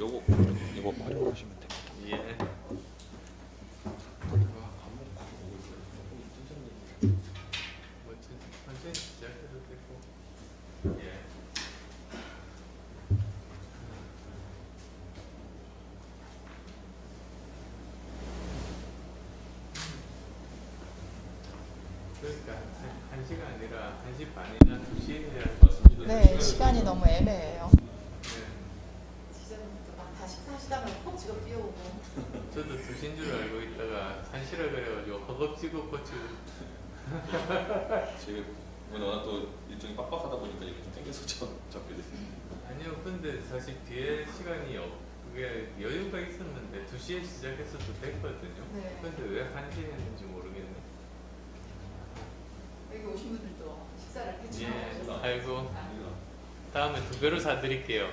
이거 활용하시면 됩니다. 예. 천천히 시작해도 되고. 예. 그러니까 1시가 아니라 1시 반이나 2시에 해야 맞습니다. 네, 시간이 너무 애매해요. 지자분들 다 식사하시다가 콕 지금 뛰어오고. 저도 2시인 줄 알고 있다가 1시라 그래가지고 허겁지겁 고치고. 지금 워낙 또 일정이 빡빡하다 보니까 이렇게 좀 땡겨서 잡게 됐습니다. 아니요, 근데 사실 뒤에 시간이 그게 여유가 있었는데 2시에 시작했어도 됐거든요. 네. 근데 왜 1시에 했는지 모르겠네. 여기 오신 분들도 식사를 대충 예, 하셨어요. 아이고. 다음에 2배로 사드릴게요.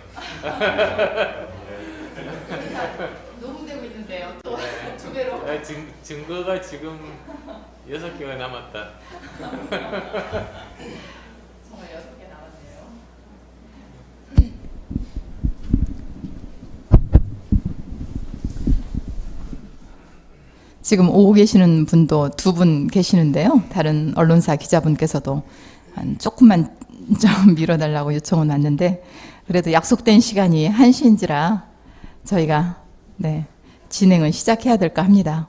녹음되고 있는데요. 또 네. 2배로. 아, 증거가 지금 6개가 남았다. 정말 6개 남았네요. 지금 오고 계시는 분도 2분 계시는데요. 다른 언론사 기자분께서도 한 조금만 좀 밀어달라고 요청은 왔는데 그래도 약속된 시간이 1시인지라 저희가 진행을 시작해야 될까 합니다.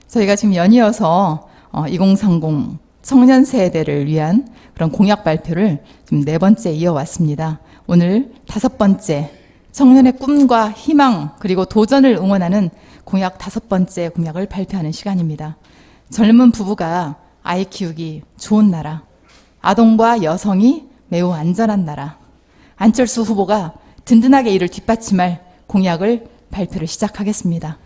저희가 지금 연이어서 2030 청년 세대를 위한 그런 공약 발표를 지금 4번째 이어왔습니다. 오늘 5번째 청년의 꿈과 희망 그리고 도전을 응원하는 공약 5번째 공약을 발표하는 시간입니다. 젊은 부부가 아이 키우기 좋은 나라, 아동과 여성이 매우 안전한 나라, 안철수 후보가 든든하게 이를 뒷받침할 공약을 발표를 시작하겠습니다.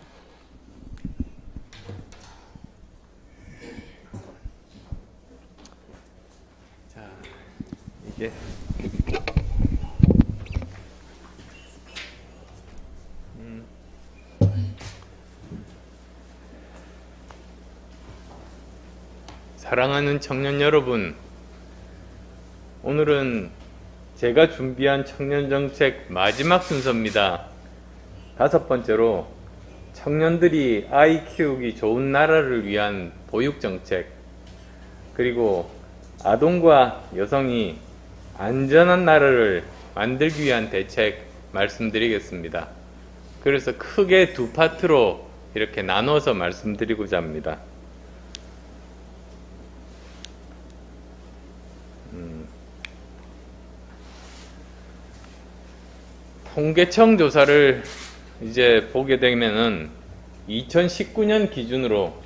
자, 이게 사랑하는 청년 여러분, 오늘은 제가 준비한 청년정책 마지막 순서입니다. 5번째로 청년들이 아이 키우기 좋은 나라를 위한 보육정책, 그리고 아동과 여성이 안전한 나라를 만들기 위한 대책 말씀드리겠습니다. 그래서 크게 2파트로 이렇게 나눠서 말씀드리고자 합니다. 통계청 조사를 이제 보게 되면은 2019년 기준으로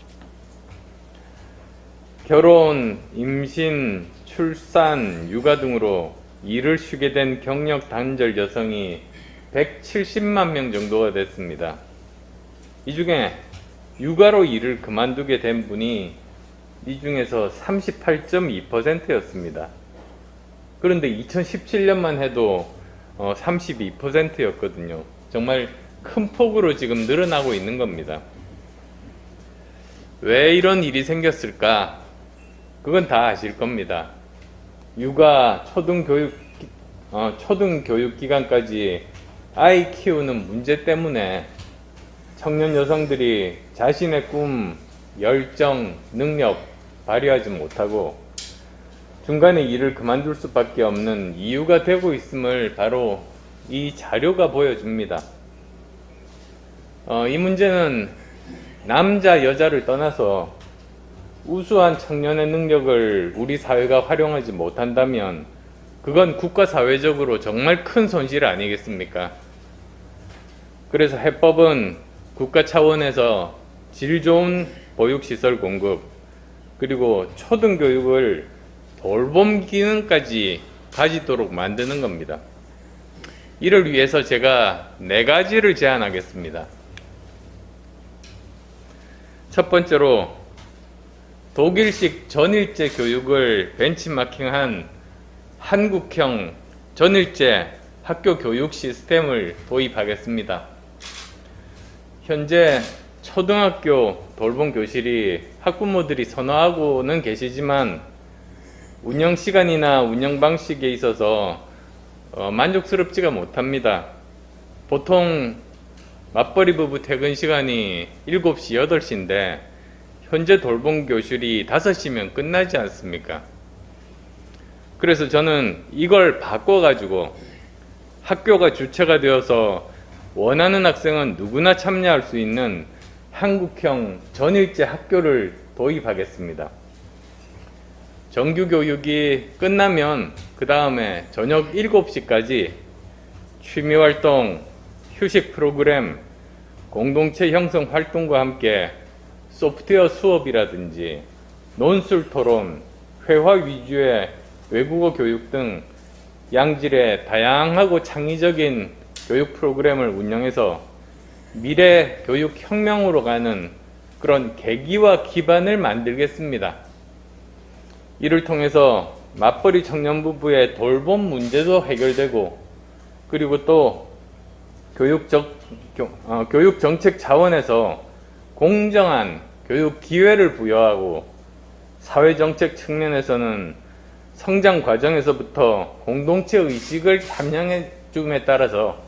결혼, 임신, 출산, 육아 등으로 일을 쉬게 된 경력 단절 여성이 170만 명 정도가 됐습니다. 이 중에 육아로 일을 그만두게 된 분이 이 중에서 38.2%였습니다. 그런데 2017년만 해도 32%였거든요. 정말 큰 폭으로 지금 늘어나고 있는 겁니다. 왜 이런 일이 생겼을까? 그건 다 아실 겁니다. 육아, 초등교육기간까지 아이 키우는 문제 때문에 청년 여성들이 자신의 꿈, 열정, 능력 발휘하지 못하고 중간에 일을 그만둘 수밖에 없는 이유가 되고 있음을 바로 이 자료가 보여줍니다. 이 문제는 남자, 여자를 떠나서 우수한 청년의 능력을 우리 사회가 활용하지 못한다면 그건 국가 사회적으로 정말 큰 손실 아니겠습니까? 그래서 해법은 국가 차원에서 질 좋은 보육시설 공급, 그리고 초등교육을 돌봄 기능까지 가지도록 만드는 겁니다. 이를 위해서 제가 4가지를 제안하겠습니다. 첫 번째로 독일식 전일제 교육을 벤치마킹한 한국형 전일제 학교 교육 시스템을 도입하겠습니다. 현재 초등학교 돌봄 교실이 학부모들이 선호하고는 계시지만 운영 시간이나 운영 방식에 있어서 만족스럽지가 못합니다. 보통 맞벌이 부부 퇴근 시간이 7시, 8시인데 현재 돌봄 교실이 5시면 끝나지 않습니까? 그래서 저는 이걸 바꿔가지고 학교가 주체가 되어서 원하는 학생은 누구나 참여할 수 있는 한국형 전일제 학교를 도입하겠습니다. 정규 교육이 끝나면 그 다음에 저녁 7시까지 취미활동, 휴식 프로그램, 공동체 형성 활동과 함께 소프트웨어 수업이라든지 논술 토론, 회화 위주의 외국어 교육 등 양질의 다양하고 창의적인 교육 프로그램을 운영해서 미래 교육 혁명으로 가는 그런 계기와 기반을 만들겠습니다. 이를 통해서 맞벌이 청년 부부의 돌봄 문제도 해결되고, 그리고 또 교육 정책 차원에서 공정한 교육 기회를 부여하고, 사회 정책 측면에서는 성장 과정에서부터 공동체 의식을 함양해 줌에 따라서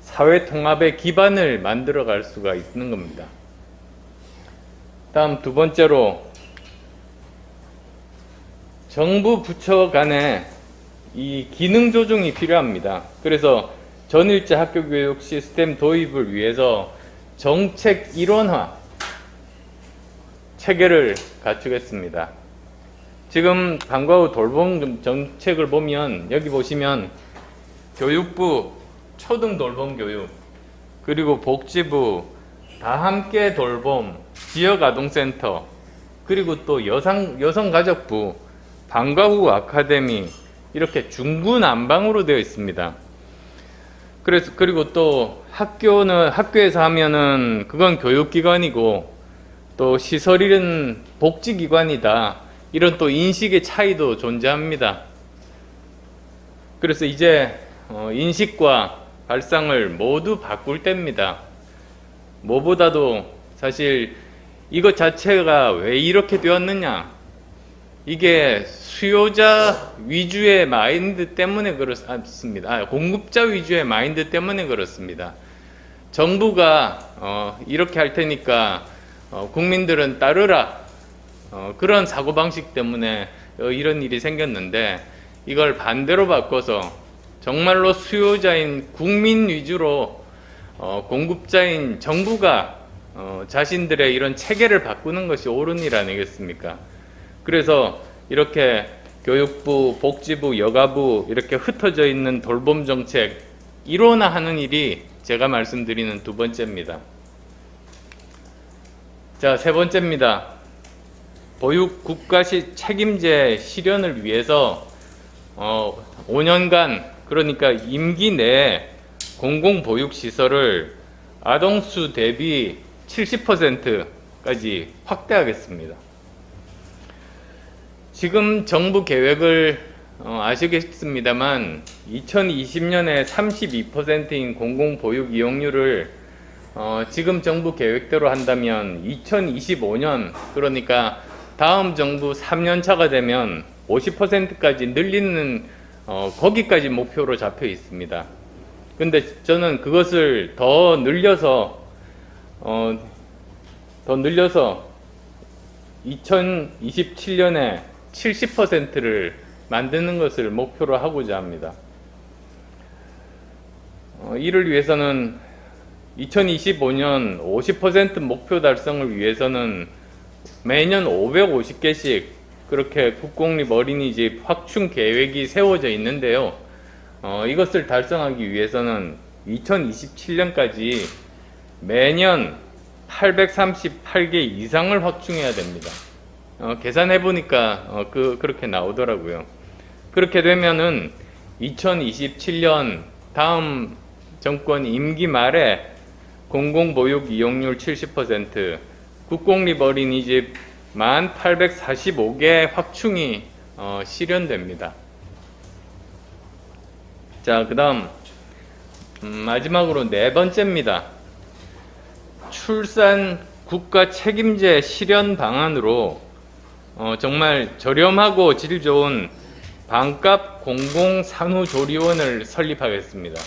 사회 통합의 기반을 만들어 갈 수가 있는 겁니다. 다음 두 번째로, 정부 부처 간에 이 기능 조정이 필요합니다. 그래서 전일제 학교 교육 시스템 도입을 위해서 정책 일원화 체계를 갖추겠습니다. 지금 방과 후 돌봄 정책을 보면, 여기 보시면 교육부 초등 돌봄 교육, 그리고 복지부 다 함께 돌봄, 지역아동센터, 그리고 또 여성가족부, 방과 후 아카데미, 이렇게 중구난방으로 되어 있습니다. 그리고 또 학교에서 하면은 그건 교육기관이고, 또 시설은 복지기관이다, 이런 또 인식의 차이도 존재합니다. 그래서 이제 인식과 발상을 모두 바꿀 때입니다. 무엇보다도 사실 이것 자체가 왜 이렇게 되었느냐, 이게 수요자 위주의 마인드 때문에 그렇습니다. 공급자 위주의 마인드 때문에 그렇습니다. 정부가 이렇게 할 테니까 국민들은 따르라, 그런 사고방식 때문에 이런 일이 생겼는데, 이걸 반대로 바꿔서 정말로 수요자인 국민 위주로 공급자인 정부가 자신들의 이런 체계를 바꾸는 것이 옳은 일 아니겠습니까? 그래서 이렇게 교육부, 복지부, 여가부 이렇게 흩어져 있는 돌봄 정책 일원화하는 일이 제가 말씀드리는 두 번째입니다. 자, 세 번째입니다. 보육 국가시 책임제 실현을 위해서 5년간, 그러니까 임기 내에 공공보육시설을 아동수 대비 70%까지 확대하겠습니다. 지금 정부 계획을 아시겠습니다만 2020년에 32%인 공공보육 이용률을 지금 정부 계획대로 한다면 2025년, 그러니까 다음 정부 3년차가 되면 50%까지 늘리는 거기까지 목표로 잡혀 있습니다. 근데 저는 그것을 더 늘려서 2027년에 70%를 만드는 것을 목표로 하고자 합니다. 이를 위해서는 2025년 50% 목표 달성을 위해서는 매년 550개씩 그렇게 국공립 어린이집 확충 계획이 세워져 있는데요. 이것을 달성하기 위해서는 2027년까지 매년 838개 이상을 확충해야 됩니다. 계산해 보니까 그렇게 나오더라고요. 그렇게 되면은 2027년 다음 정권 임기 말에 공공보육 이용률 70%, 국공립 어린이집 1845개 확충이 실현됩니다. 자, 그 다음 마지막으로 네 번째입니다. 출산 국가 책임제 실현 방안으로 정말 저렴하고 질 좋은 반값 공공산후조리원을 설립하겠습니다.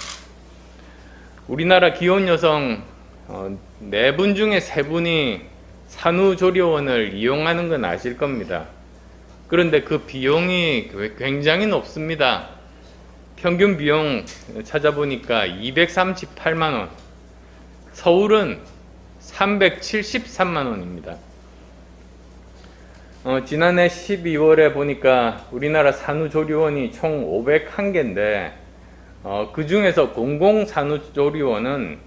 우리나라 기혼 여성 4분 중에 3분이 산후조리원을 이용하는 건 아실 겁니다. 그런데 그 비용이 굉장히 높습니다. 평균 비용 찾아보니까 238만원, 서울은 373만원입니다. 지난해 12월에 보니까 우리나라 산후조리원이 총 501개인데 그 중에서 공공산후조리원은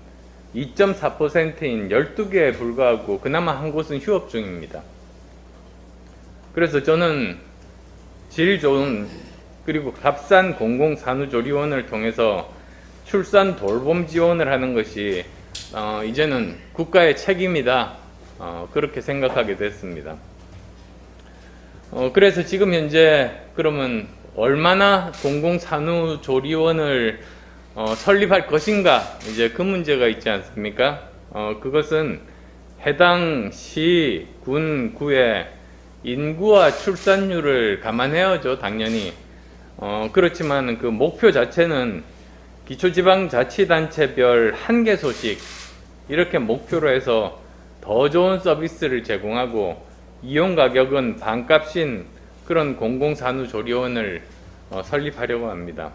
2.4%인 12개에 불과하고 그나마 한 곳은 휴업 중입니다. 그래서 저는 질 좋은 그리고 값싼 공공산후조리원을 통해서 출산 돌봄 지원을 하는 것이 이제는 국가의 책임이다, 그렇게 생각하게 됐습니다. 그래서 지금 현재 그러면 얼마나 공공산후조리원을 설립할 것인가, 이제 그 문제가 있지 않습니까? 그것은 해당 시, 군, 구의 인구와 출산율을 감안해야죠, 당연히. 그렇지만 그 목표 자체는 기초지방자치단체별 1개소씩 이렇게 목표로 해서 더 좋은 서비스를 제공하고 이용 가격은 반값인 그런 공공산후조리원을 설립하려고 합니다.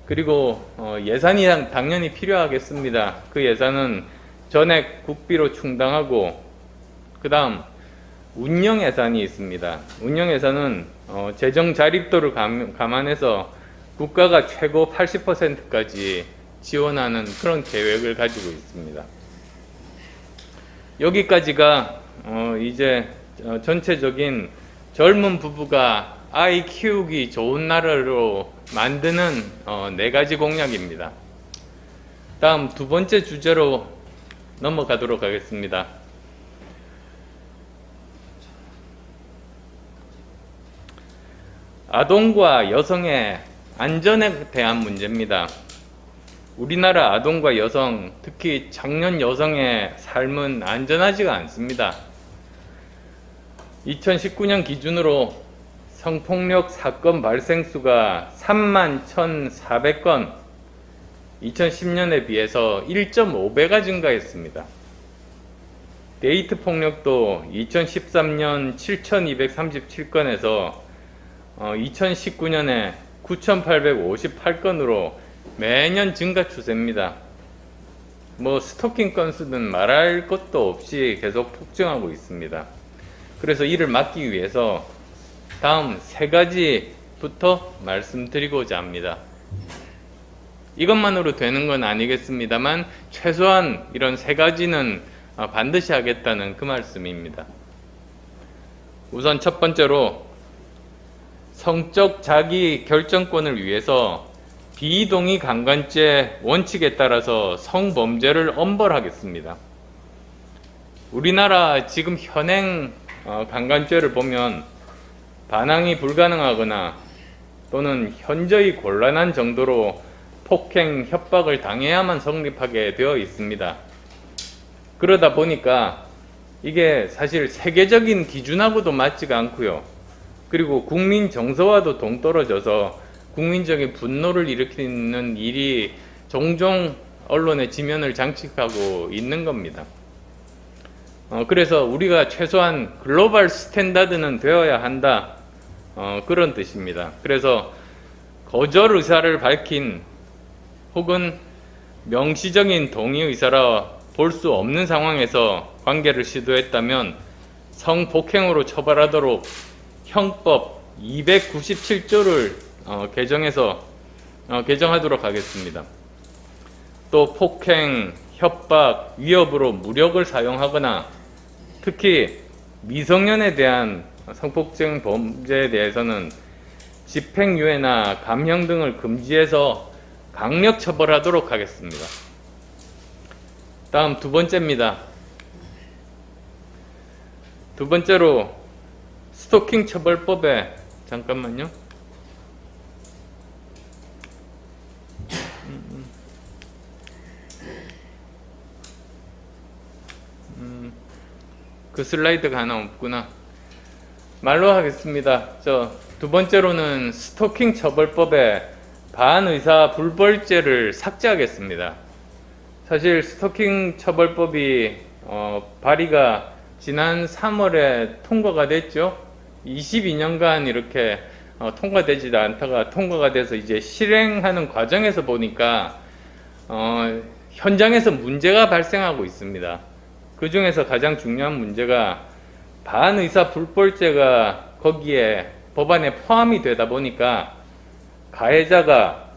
그리고 예산이 당연히 필요하겠습니다. 그 예산은 전액 국비로 충당하고 그 다음 운영 예산이 있습니다. 운영 예산은 재정 자립도를 감안해서 국가가 최고 80%까지 지원하는 그런 계획을 가지고 있습니다. 여기까지가 이제 전체적인 젊은 부부가 아이 키우기 좋은 나라로 만드는 4가지 공약입니다. 다음 2번째 주제로 넘어가도록 하겠습니다. 아동과 여성의 안전에 대한 문제입니다. 우리나라 아동과 여성, 특히 청년 여성의 삶은 안전하지가 않습니다. 2019년 기준으로 성폭력 사건 발생 수가 31,400건, 2010년에 비해서 1.5배가 증가했습니다. 데이트 폭력도 2013년 7,237건에서 2019년에 9,858건으로 매년 증가 추세입니다. 스토킹 건수는 말할 것도 없이 계속 폭증하고 있습니다. 그래서 이를 막기 위해서 다음 3가지부터 말씀드리고자 합니다. 이것만으로 되는 건 아니겠습니다만 최소한 이런 3가지는 반드시 하겠다는 그 말씀입니다. 우선 첫 번째로 성적 자기 결정권을 위해서 비동의 강간죄 원칙에 따라서 성범죄를 엄벌하겠습니다. 우리나라 지금 현행 강간죄를 보면 반항이 불가능하거나 또는 현저히 곤란한 정도로 폭행, 협박을 당해야만 성립하게 되어 있습니다. 그러다 보니까 이게 사실 세계적인 기준하고도 맞지가 않고요. 그리고 국민 정서와도 동떨어져서 국민적인 분노를 일으키는 일이 종종 언론의 지면을 장식하고 있는 겁니다. 그래서 우리가 최소한 글로벌 스탠다드는 되어야 한다, 그런 뜻입니다. 그래서 거절 의사를 밝힌 혹은 명시적인 동의 의사라 볼 수 없는 상황에서 관계를 시도했다면 성폭행으로 처벌하도록 형법 297조를 개정하도록 하겠습니다. 또 폭행, 협박, 위협으로 무력을 사용하거나 특히 미성년에 대한 성폭행 범죄에 대해서는 집행유예나 감형 등을 금지해서 강력 처벌하도록 하겠습니다. 다음 2번째입니다. 2번째로 스토킹 처벌법에 잠깐만요. 그 슬라이드가 하나 없구나. 말로 하겠습니다. 두 번째로는 스토킹 처벌법에 반의사 불벌죄를 삭제하겠습니다. 사실 스토킹 처벌법이 발의가 지난 3월에 통과가 됐죠. 22년간 이렇게 통과되지도 않다가 통과가 돼서 이제 실행하는 과정에서 보니까 현장에서 문제가 발생하고 있습니다. 그 중에서 가장 중요한 문제가 반의사 불벌죄가 거기에 법안에 포함이 되다 보니까 가해자가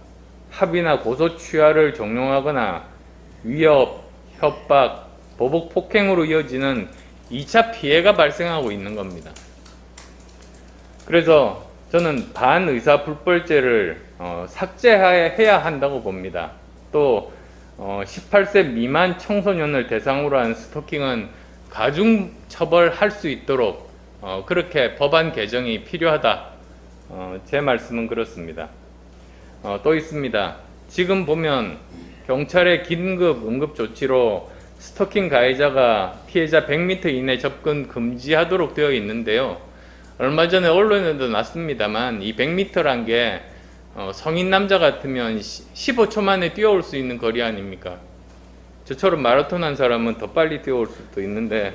합의나 고소 취하를 종용하거나 위협, 협박, 보복 폭행으로 이어지는 2차 피해가 발생하고 있는 겁니다. 그래서 저는 반의사 불벌죄를 삭제해야 한다고 봅니다. 또 18세 미만 청소년을 대상으로 한 스토킹은 가중 처벌할 수 있도록 그렇게 법안 개정이 필요하다. 제 말씀은 그렇습니다. 또 있습니다. 지금 보면 경찰의 긴급 응급 조치로 스토킹 가해자가 피해자 100m 이내 접근 금지하도록 되어 있는데요. 얼마 전에 언론에도 났습니다만 이 100m란 게 성인 남자 같으면 15초 만에 뛰어올 수 있는 거리 아닙니까? 저처럼 마라톤 한 사람은 더 빨리 뛰어올 수도 있는데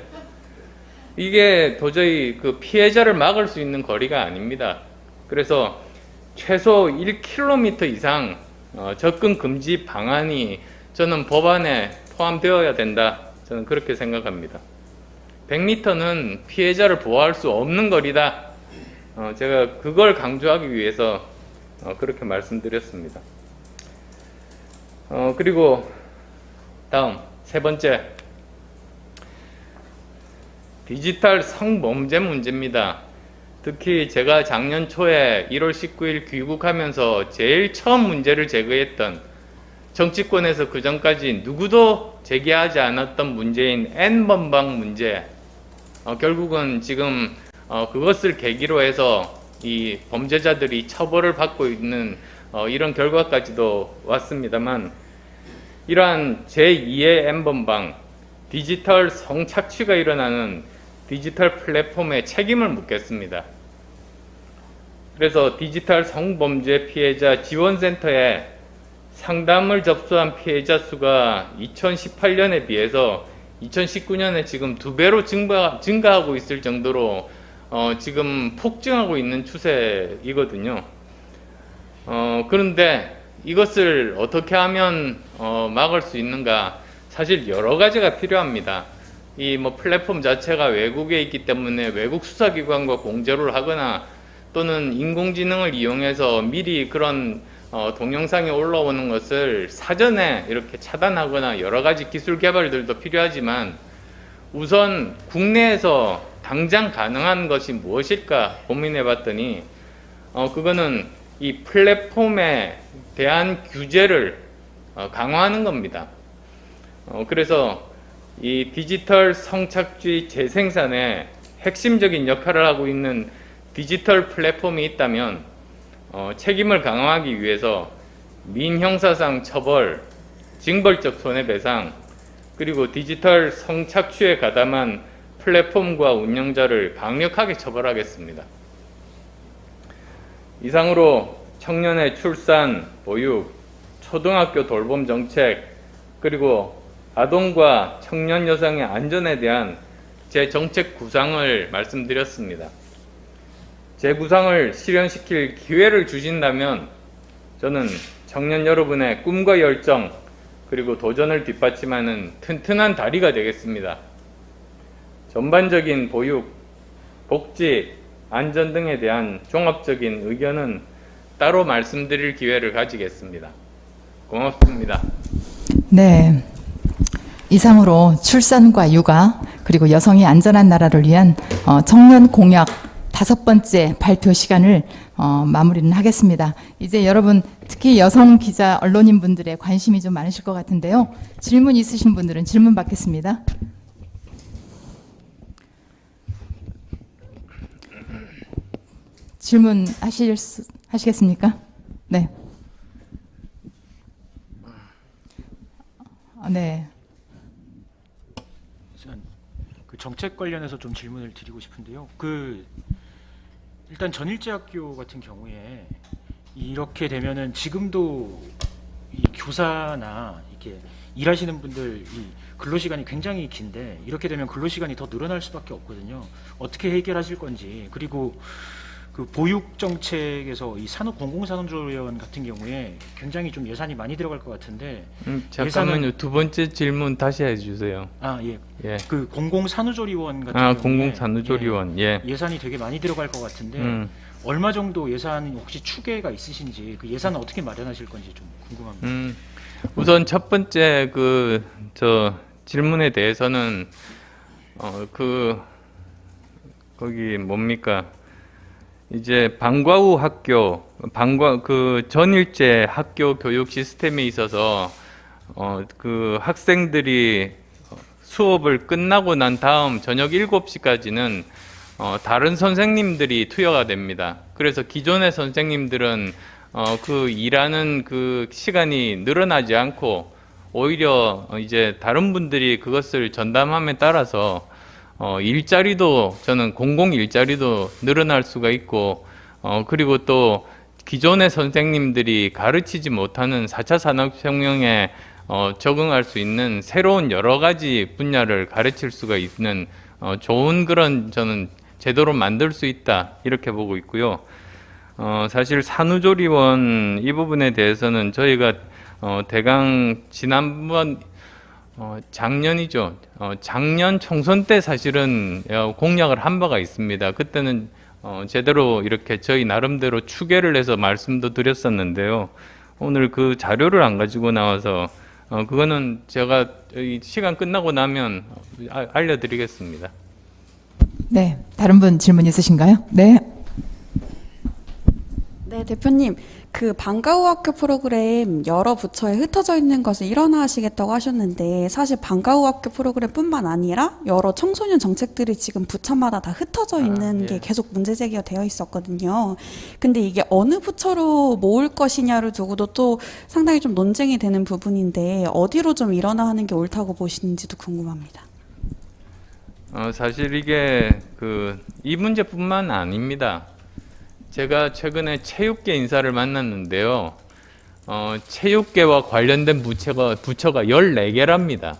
이게 도저히 그 피해자를 막을 수 있는 거리가 아닙니다. 그래서 최소 1km 이상 접근 금지 방안이 저는 법안에 포함되어야 된다. 저는 그렇게 생각합니다. 100m는 피해자를 보호할 수 없는 거리다. 제가 그걸 강조하기 위해서 그렇게 말씀드렸습니다. 그리고 다음 세 번째, 디지털 성범죄 문제입니다. 특히 제가 작년 초에 1월 19일 귀국하면서 제일 처음 문제를 제기했던, 정치권에서 그 전까지 누구도 제기하지 않았던 문제인 N번방 문제, 결국은 지금 그것을 계기로 해서 이 범죄자들이 처벌을 받고 있는 이런 결과까지도 왔습니다만, 이러한 제2의 N번방, 디지털 성착취가 일어나는 디지털 플랫폼에 책임을 묻겠습니다. 그래서 디지털 성범죄 피해자 지원센터에 상담을 접수한 피해자 수가 2018년에 비해서 2019년에 지금 2배로 증가하고 있을 정도로 지금 폭증하고 있는 추세이거든요. 그런데 이것을 어떻게 하면 막을 수 있는가? 사실 여러 가지가 필요합니다. 이 플랫폼 자체가 외국에 있기 때문에 외국 수사기관과 공조를 하거나 또는 인공지능을 이용해서 미리 그런 동영상이 올라오는 것을 사전에 이렇게 차단하거나 여러 가지 기술 개발들도 필요하지만, 우선 국내에서 당장 가능한 것이 무엇일까 고민해 봤더니 그거는 이 플랫폼에 대한 규제를 강화하는 겁니다. 그래서 이 디지털 성착취 재생산에 핵심적인 역할을 하고 있는 디지털 플랫폼이 있다면 책임을 강화하기 위해서 민형사상 처벌, 징벌적 손해배상, 그리고 디지털 성착취에 가담한 플랫폼과 운영자를 강력하게 처벌하겠습니다. 이상으로 청년의 출산, 보육, 초등학교 돌봄 정책, 그리고 아동과 청년 여성의 안전에 대한 제 정책 구상을 말씀드렸습니다. 제 구상을 실현시킬 기회를 주신다면 저는 청년 여러분의 꿈과 열정 그리고 도전을 뒷받침하는 튼튼한 다리가 되겠습니다. 전반적인 보육, 복지, 안전 등에 대한 종합적인 의견은 따로 말씀드릴 기회를 가지겠습니다. 고맙습니다. 네. 이상으로 출산과 육아 그리고 여성이 안전한 나라를 위한 청년 공약 5번째 발표 시간을 마무리는 하겠습니다. 이제 여러분, 특히 여성 기자, 언론인 분들의 관심이 좀 많으실 것 같은데요. 질문 있으신 분들은 질문 받겠습니다. 질문 하시겠습니까? 네. 네. 그 정책 관련해서 좀 질문을 드리고 싶은데요. 일단 전일제학교 같은 경우에 이렇게 되면은 지금도 이 교사나 이렇게 일하시는 분들 이 근로 시간이 굉장히 긴데 이렇게 되면 근로 시간이 더 늘어날 수밖에 없거든요. 어떻게 해결하실 건지. 그리고 그 보육 정책에서 이 산업 공공산업조례원 같은 경우에 굉장히 좀 예산이 많이 들어갈 것 같은데 잠깐만요. 두 번째 질문 다시 해주세요. 예. 예. 그 공공산후조리원 같은 경우에 공공산후조리원. 예. 예산이 되게 많이 들어갈 것 같은데 얼마 정도 예산 혹시 추계가 있으신지 그 예산은 어떻게 마련하실 건지 좀 궁금합니다. 우선 첫 번째 질문에 대해서는 거기 뭡니까? 이제 방과 후 학교, 전일제 학교 교육 시스템에 있어서 그 학생들이 수업을 끝나고 난 다음 저녁 7시까지는 다른 선생님들이 투여가 됩니다. 그래서 기존의 선생님들은 그 일하는 그 시간이 늘어나지 않고 오히려 이제 다른 분들이 그것을 전담함에 따라서 일자리도 저는 공공 일자리도 늘어날 수가 있고 그리고 또 기존의 선생님들이 가르치지 못하는 4차 산업혁명에 적응할 수 있는 새로운 여러 가지 분야를 가르칠 수가 있는 좋은 그런 저는 제도로 만들 수 있다 이렇게 보고 있고요. 사실 산후조리원 이 부분에 대해서는 저희가 대강 지난번 작년이죠. 작년 총선 때 사실은 공약을 한 바가 있습니다. 그때는 제대로 이렇게 저희 나름대로 추계를 해서 말씀도 드렸었는데요. 오늘 그 자료를 안 가지고 나와서 그거는 제가 이 시간 끝나고 나면 알려드리겠습니다. 네, 다른 분 질문 있으신가요? 네. 네, 대표님. 그 방과 후 학교 프로그램 여러 부처에 흩어져 있는 것을 일원화하시겠다고 하셨는데 사실 방과 후 학교 프로그램뿐만 아니라 여러 청소년 정책들이 지금 부처마다 다 흩어져 있는 게 계속 문제 제기가 되어 있었거든요. 근데 이게 어느 부처로 모을 것이냐를 두고도 또 상당히 좀 논쟁이 되는 부분인데 어디로 좀 일원화하는 게 옳다고 보시는지도 궁금합니다. 사실 이게 이 문제뿐만 아닙니다. 제가 최근에 체육계 인사를 만났는데요. 체육계와 관련된 부처가 14개랍니다.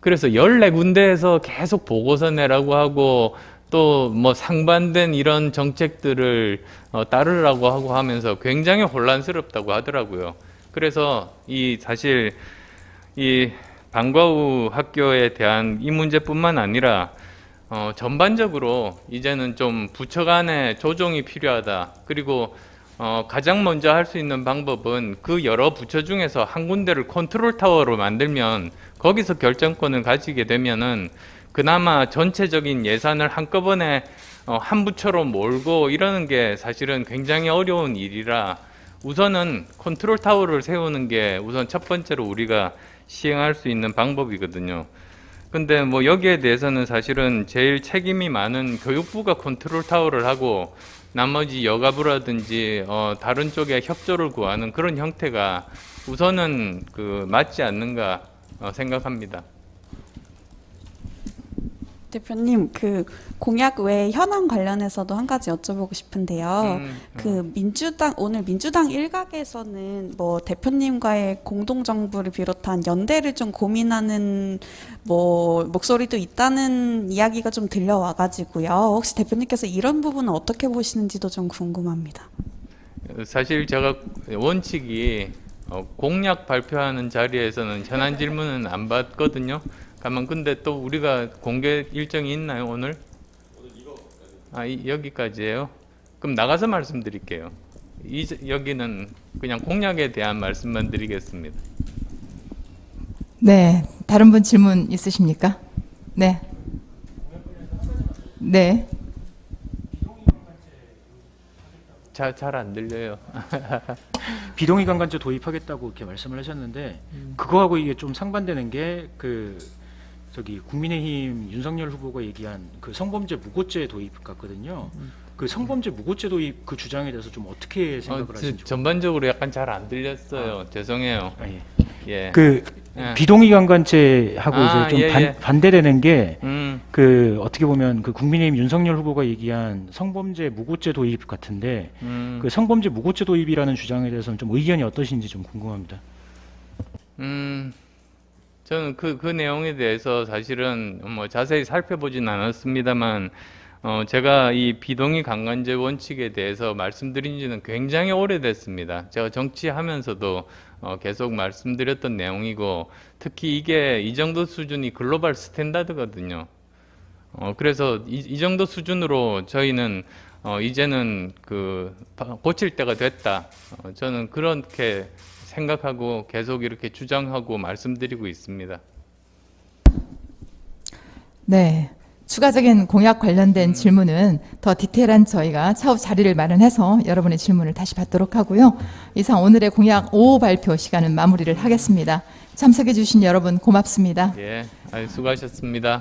그래서 14군데에서 계속 보고서 내라고 하고 또 뭐 상반된 이런 정책들을 따르라고 하고 하면서 굉장히 혼란스럽다고 하더라고요. 그래서 사실 이 방과 후 학교에 대한 이 문제뿐만 아니라 전반적으로 이제는 좀 부처 간의 조정이 필요하다. 그리고 가장 먼저 할 수 있는 방법은 그 여러 부처 중에서 한 군데를 컨트롤 타워로 만들면 거기서 결정권을 가지게 되면은 그나마 전체적인 예산을 한꺼번에 한 부처로 몰고 이러는 게 사실은 굉장히 어려운 일이라 우선은 컨트롤 타워를 세우는 게 우선 첫 번째로 우리가 시행할 수 있는 방법이거든요. 근데 뭐 여기에 대해서는 사실은 제일 책임이 많은 교육부가 컨트롤 타워를 하고 나머지 여가부라든지 다른 쪽에 협조를 구하는 그런 형태가 우선은 맞지 않는가 생각합니다. 대표님, 그 공약 외에 현안 관련해서도 한 가지 여쭤보고 싶은데요. 오늘 민주당 일각에서는 뭐 대표님과의 공동정부를 비롯한 연대를 좀 고민하는 뭐 목소리도 있다는 이야기가 좀 들려와가지고요. 혹시 대표님께서 이런 부분은 어떻게 보시는지도 좀 궁금합니다. 사실 제가 원칙이 공약 발표하는 자리에서는 현안 질문은 안 받거든요. 가만 근데 또 우리가 공개 일정이 있나요 오늘? 여기까지예요. 그럼 나가서 말씀드릴게요. 여기는 그냥 공약에 대한 말씀만 드리겠습니다. 네, 다른 분 질문 있으십니까? 네. 네. 잘 안 들려요. 비동의 관광제 도입하겠다고 이렇게 말씀을 하셨는데 그거하고 이게 좀 상반되는 게 국민의힘 윤석열 후보가 얘기한 그 성범죄 무고죄 도입 같거든요. 그 성범죄 무고죄 도입 그 주장에 대해서 좀 어떻게 생각을 하시는지. 전반적으로 약간 잘 안 들렸어요. 죄송해요. 예. 예. 그 예. 비동의 관광제하고 아, 이제 좀 예, 예. 반대되는 게 음, 어떻게 보면 그 국민의힘 윤석열 후보가 얘기한 성범죄 무고죄 도입 같은데 그 성범죄 무고죄 도입이라는 주장에 대해서는 좀 의견이 어떠신지 좀 궁금합니다. 저는 그 내용에 대해서 사실은 뭐 자세히 살펴보진 않았습니다만, 제가 이 비동의 강간제 원칙에 대해서 말씀드린 지는 굉장히 오래됐습니다. 제가 정치하면서도 계속 말씀드렸던 내용이고, 특히 이게 이 정도 수준이 글로벌 스탠다드거든요. 그래서 이 정도 수준으로 저희는 이제는 고칠 때가 됐다. 저는 그렇게 생각하고 계속 이렇게 주장하고 말씀드리고 있습니다. 네. 추가적인 공약 관련된 질문은 더 디테일한 저희가 차후 자리를 마련해서 여러분의 질문을 다시 받도록 하고요. 이상 오늘의 공약 5호 발표 시간은 마무리를 하겠습니다. 참석해 주신 여러분 고맙습니다. 예, 수고하셨습니다.